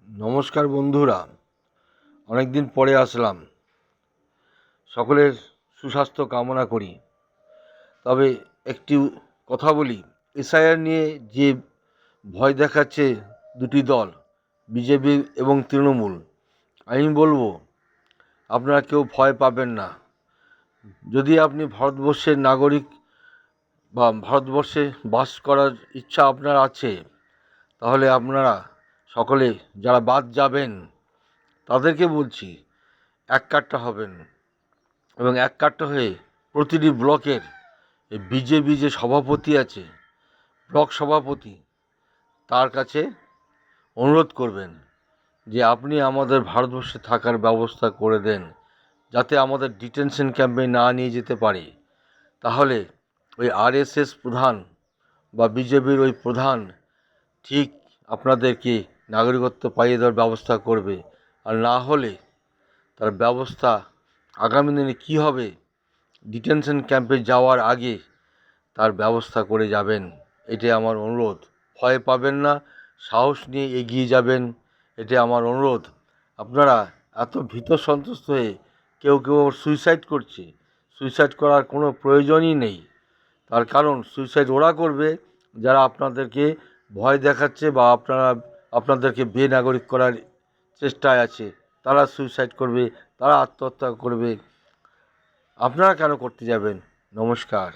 নমস্কার বন্ধুরা, অনেক দিন পরে আসলাম। সকলের সুস্বাস্থ্য কামনা করি। তবে একটি কথা বলি, এসআইআর নিয়ে যে ভয় দেখাচ্ছে দুটি দল, বিজেপি এবং তৃণমূল, আমি বলবো আপনারা কেউ ভয় পাবেন না। যদি আপনি ভারতবর্ষের নাগরিক বা ভারতবর্ষে বাস করার ইচ্ছা আপনার আছে, তাহলে আপনারা সকলে যারা বাদ যাবেন তাদেরকে বলছি, এক কাট্টা হবেন এবং এক কাট্টা হয়ে প্রতিটি ব্লকের বিজেপি যে সভাপতি আছে, ব্লক সভাপতি, তার কাছে অনুরোধ করবেন যে আপনি আমাদের ভারতবর্ষে থাকার ব্যবস্থা করে দেন, যাতে আমাদের ডিটেনশন ক্যাম্পে না নিয়ে যেতে পারে। তাহলে ওই আরএসএস প্রধান বা বিজেপির ওই প্রধান ঠিক আপনাদেরকে নাগরিকত্ব পাইয়ে দেওয়ার ব্যবস্থা করবে। আর না হলে তার ব্যবস্থা আগামী দিনে কী হবে, ডিটেনশন ক্যাম্পে যাওয়ার আগে তার ব্যবস্থা করে যাবেন। এটাই আমার অনুরোধ। ভয় পাবেন না, সাহস নিয়ে এগিয়ে যাবেন, এটা আমার অনুরোধ। আপনারা এত ভীত সন্ত্রস্ত হয়ে কেউ কেউ সুইসাইড করছে, সুইসাইড করার কোনো প্রয়োজনই নেই। তার কারণ সুইসাইড ওরা করবে যারা আপনাদেরকে ভয় দেখাচ্ছে বা আপনাদেরকে বেনাগরিক করার চেষ্টায় আছে। তারা সুইসাইড করবে, তারা আত্মহত্যা করবে। আপনারা কেন করতে যাবেন? নমস্কার।